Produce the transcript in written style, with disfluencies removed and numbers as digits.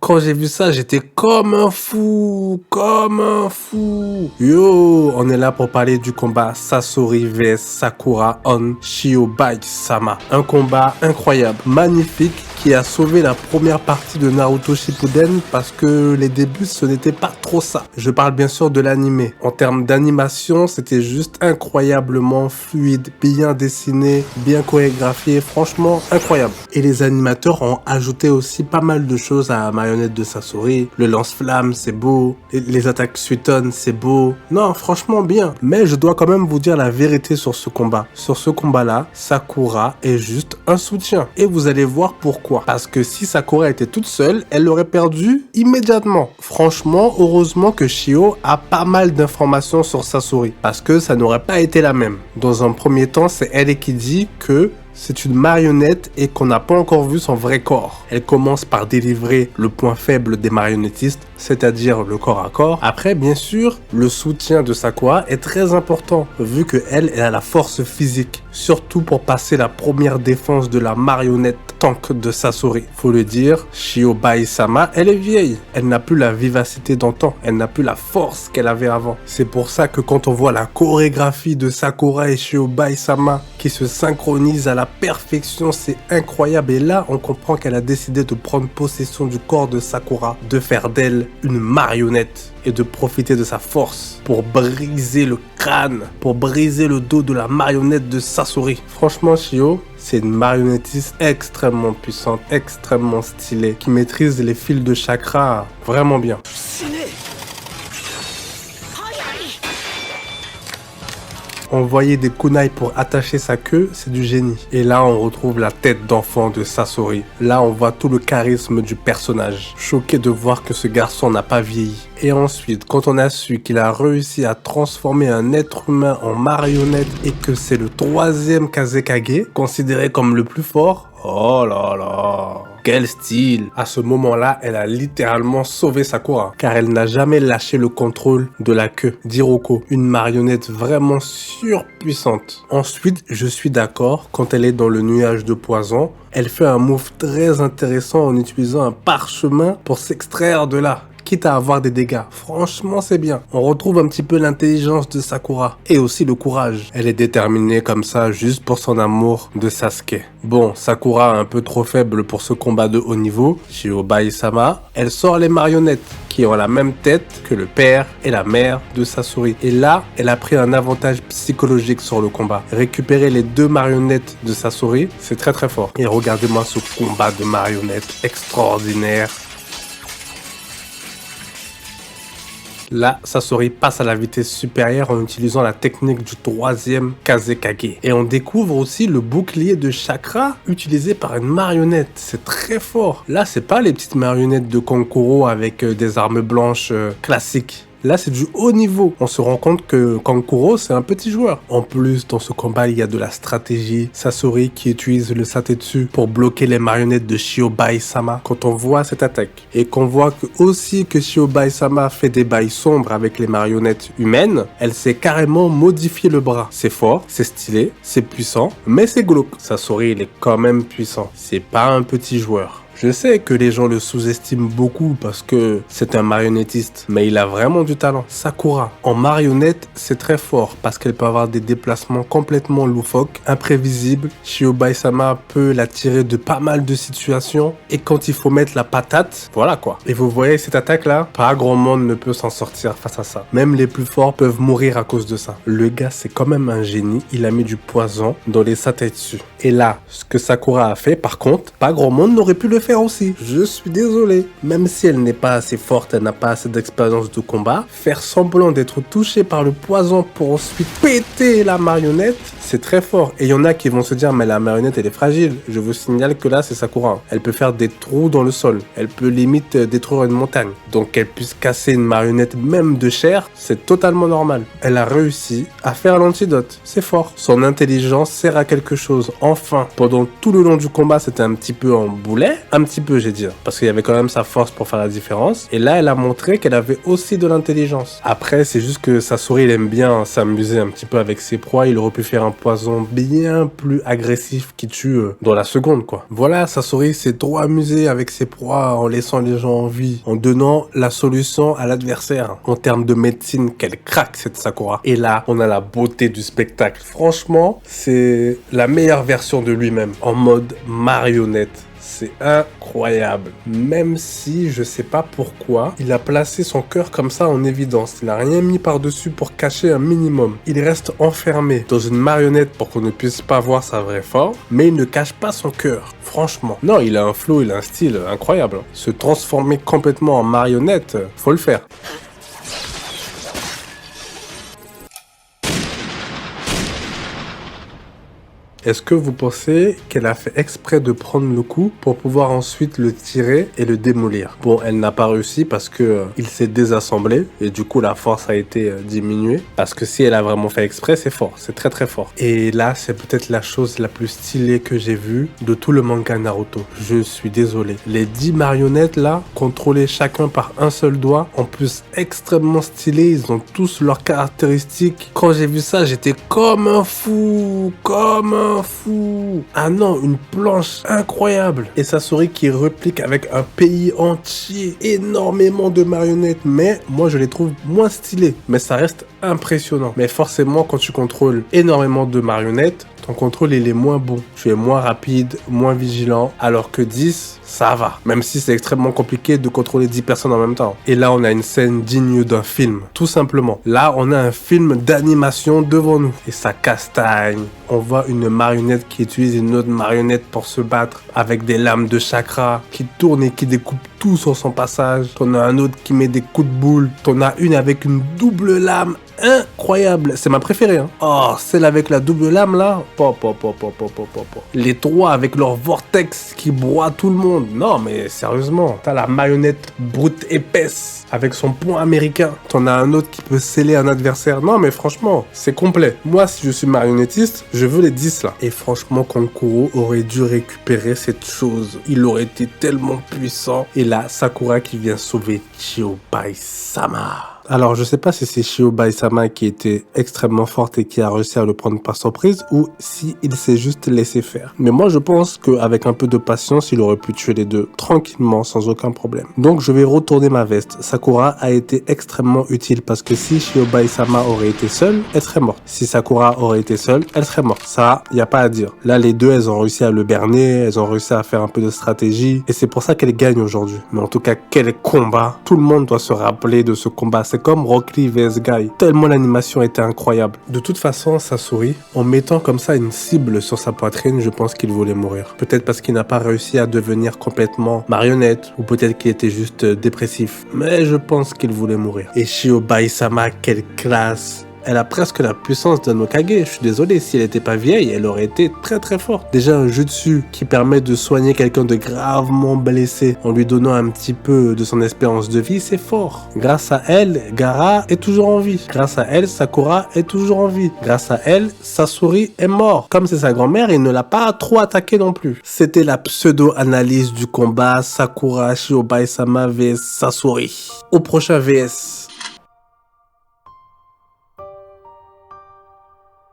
Quand j'ai vu ça, j'étais comme un fou, comme un fou. Yo, on est là pour parler du combat Sasori vs Sakura on Shiobagi-sama. Un combat incroyable, magnifique, qui a sauvé la première partie de Naruto Shippuden parce que les débuts, ce n'était pas trop ça. Je parle bien sûr de l'animé. En termes d'animation, c'était juste incroyablement fluide, bien dessiné, bien chorégraphié, franchement incroyable. Et les animateurs ont ajouté aussi pas mal de choses à la marionnette de Sasori. Le lance-flamme, c'est beau. Les attaques Suiton, c'est beau. Non, franchement bien. Mais je dois quand même vous dire la vérité sur ce combat. Sur ce combat-là, Sakura est juste un soutien. Et vous allez voir pourquoi. Parce que si Sakura était toute seule, elle l'aurait perdu immédiatement. Franchement, heureusement que Shio a pas mal d'informations sur Sasori. Parce que ça n'aurait pas été la même. Dans un premier temps, c'est elle qui dit que c'est une marionnette et qu'on n'a pas encore vu son vrai corps. Elle commence par délivrer le point faible des marionnettistes, c'est-à-dire le corps à corps. Après, bien sûr, le soutien de Sakura est très important, vu qu'elle a la force physique, surtout pour passer la première défense de la marionnette tank de Sasori. Faut le dire, Shiobagi-sama, elle est vieille. Elle n'a plus la vivacité d'antan, elle n'a plus la force qu'elle avait avant. C'est pour ça que quand on voit la chorégraphie de Sakura et Shiobagi-sama qui se synchronisent à la perfection, c'est incroyable. Et là, on comprend qu'elle a décidé de prendre possession du corps de Sakura, de faire d'elle une marionnette et de profiter de sa force pour briser le crâne, pour briser le dos de la marionnette de Sasori. Franchement, Shio, c'est une marionnettiste extrêmement puissante, extrêmement stylée, qui maîtrise les fils de chakra vraiment bien. Envoyer des kunai pour attacher sa queue, c'est du génie. Et là, on retrouve la tête d'enfant de Sasori. Là, on voit tout le charisme du personnage. Choqué de voir que ce garçon n'a pas vieilli. Et ensuite, quand on a su qu'il a réussi à transformer un être humain en marionnette et que c'est le 3e Kazekage, considéré comme le plus fort, oh là là, quel style! À ce moment-là, elle a littéralement sauvé Sakura, car elle n'a jamais lâché le contrôle de la queue d'Hiroko, une marionnette vraiment surpuissante. Ensuite, je suis d'accord, quand elle est dans le nuage de poison, elle fait un move très intéressant en utilisant un parchemin pour s'extraire de là, quitte à avoir des dégâts. Franchement, c'est bien. On retrouve un petit peu l'intelligence de Sakura et aussi le courage. Elle est déterminée comme ça juste pour son amour de Sasuke. Bon, Sakura un peu trop faible pour ce combat de haut niveau. Shiobagi-sama, elle sort les marionnettes qui ont la même tête que le père et la mère de Sasori. Et là, elle a pris un avantage psychologique sur le combat. Récupérer les 2 marionnettes de Sasori, c'est très très fort. Et regardez-moi ce combat de marionnettes extraordinaire. Là, Sasori passe à la vitesse supérieure en utilisant la technique du 3e Kazekage. Et on découvre aussi le bouclier de chakra utilisé par une marionnette. C'est très fort. Là, c'est pas les petites marionnettes de Kankuro avec des armes blanches classiques. Là, c'est du haut niveau. On se rend compte que Kankuro, c'est un petit joueur. En plus, dans ce combat, il y a de la stratégie. Sasori qui utilise le Satetsu pour bloquer les marionnettes de Shiobagi-sama quand on voit cette attaque. Et qu'on voit aussi que Shiobagi-sama fait des bails sombres avec les marionnettes humaines, elle sait carrément modifier le bras. C'est fort, c'est stylé, c'est puissant, mais c'est glauque. Sasori, il est quand même puissant. C'est pas un petit joueur. Je sais que les gens le sous-estiment beaucoup parce que c'est un marionnettiste, mais il a vraiment du talent. Sakura, en marionnette, c'est très fort parce qu'elle peut avoir des déplacements complètement loufoques, imprévisibles. Shiobagi-sama peut la tirer de pas mal de situations et quand il faut mettre la patate, voilà quoi. Et vous voyez cette attaque-là, pas grand monde ne peut s'en sortir face à ça. Même les plus forts peuvent mourir à cause de ça. Le gars, c'est quand même un génie. Il a mis du poison dans les Satetsu. Et là, ce que Sakura a fait, par contre, pas grand monde n'aurait pu le faire aussi. Je suis désolé. Même si elle n'est pas assez forte, elle n'a pas assez d'expérience de combat, faire semblant d'être touchée par le poison pour ensuite péter la marionnette, c'est très fort. Et il y en a qui vont se dire, mais la marionnette, elle est fragile. Je vous signale que là, c'est Sakura. Elle peut faire des trous dans le sol. Elle peut limite détruire une montagne. Donc qu'elle puisse casser une marionnette même de chair, c'est totalement normal. Elle a réussi à faire l'antidote. C'est fort. Son intelligence sert à quelque chose. Enfin, pendant tout le long du combat, c'était un petit peu en boulet. Un petit peu, j'ai dit, parce qu'il y avait quand même sa force pour faire la différence. Et là, elle a montré qu'elle avait aussi de l'intelligence. Après, c'est juste que Sasori, il aime bien s'amuser un petit peu avec ses proies. Il aurait pu faire un poison bien plus agressif qui tue dans la seconde, quoi. Voilà, Sasori s'est trop amusé avec ses proies en laissant les gens en vie, en donnant la solution à l'adversaire. En termes de médecine, qu'elle craque, cette Sakura. Et là, on a la beauté du spectacle. Franchement, c'est la meilleure version de lui-même, en mode marionnette. C'est incroyable. Même si je sais pas pourquoi, il a placé son cœur comme ça en évidence. Il n'a rien mis par-dessus pour cacher un minimum. Il reste enfermé dans une marionnette pour qu'on ne puisse pas voir sa vraie forme, mais il ne cache pas son cœur. Franchement. Non, il a un flow, il a un style incroyable. Se transformer complètement en marionnette, faut le faire. Est-ce que vous pensez qu'elle a fait exprès de prendre le coup pour pouvoir ensuite le tirer et le démolir? Bon, elle n'a pas réussi parce que il s'est désassemblé et du coup la force a été diminuée. Parce que si elle a vraiment fait exprès, c'est fort, c'est très très fort. Et là, c'est peut-être la chose la plus stylée que j'ai vue de tout le manga Naruto. Je suis désolé. Les 10 marionnettes là, contrôlées chacun par un seul doigt, en plus extrêmement stylées, ils ont tous leurs caractéristiques. Quand j'ai vu ça, j'étais comme un fou, comme un fou. Ah non, une planche incroyable. Et Sasori qui réplique avec un pays entier, énormément de marionnettes, mais moi je les trouve moins stylées, mais ça reste impressionnant. Mais forcément, quand tu contrôles énormément de marionnettes, ton contrôle il est moins bon. Tu es moins rapide, moins vigilant, alors que 10, ça va. Même si c'est extrêmement compliqué de contrôler 10 personnes en même temps. Et là, on a une scène digne d'un film, tout simplement. Là, on a un film d'animation devant nous. Et ça castagne. On voit une marionnette qui utilise une autre marionnette pour se battre avec des lames de chakra qui tournent et qui découpent tout sur son passage. T'en as un autre qui met des coups de boule. T'en as une avec une double lame. Incroyable, c'est ma préférée. Hein. Oh, celle avec la double lame là. Les trois avec leur vortex qui broie tout le monde. Non, mais sérieusement, t'as la marionnette brute épaisse avec son poing américain. T'en as un autre qui peut sceller un adversaire. Non, mais franchement, c'est complet. Moi, si je suis marionnettiste, je veux les 10 là. Et franchement, Kankuro aurait dû récupérer cette chose. Il aurait été tellement puissant. Et là, Sakura qui vient sauver Chiyobai-sama. Alors, je sais pas si c'est Chiyobai-sama qui était extrêmement forte et qui a réussi à le prendre par surprise ou si il s'est juste laissé faire. Mais moi, je pense qu'avec un peu de patience, il aurait pu tuer les deux tranquillement, sans aucun problème. Donc, je vais retourner ma veste. Sakura a été extrêmement utile parce que si Chiyobai-sama aurait été seule, elle serait morte. Si Sakura aurait été seule, elle serait morte. Ça, y a pas à dire. Là, les deux, elles ont réussi à le berner, elles ont réussi à faire un peu de stratégie et c'est pour ça qu'elles gagnent aujourd'hui. Mais en tout cas, quel combat! Tout le monde doit se rappeler de ce combat. C'est comme Rock Lee vs Guy. Tellement l'animation était incroyable. De toute façon, Sasori, en mettant comme ça une cible sur sa poitrine, je pense qu'il voulait mourir. Peut-être parce qu'il n'a pas réussi à devenir complètement marionnette, ou peut-être qu'il était juste dépressif. Mais je pense qu'il voulait mourir. Et Chiyobai-sama, quelle classe! Elle a presque la puissance d'un Hokage. Je suis désolé, si elle n'était pas vieille, elle aurait été très très forte. Déjà un jutsu qui permet de soigner quelqu'un de gravement blessé en lui donnant un petit peu de son espérance de vie, c'est fort. Grâce à elle, Gaara est toujours en vie. Grâce à elle, Sakura est toujours en vie. Grâce à elle, Sasori est mort. Comme c'est sa grand-mère, il ne l'a pas trop attaqué non plus. C'était la pseudo-analyse du combat Sakura Chiyobai-sama vs Sasori. Au prochain VS.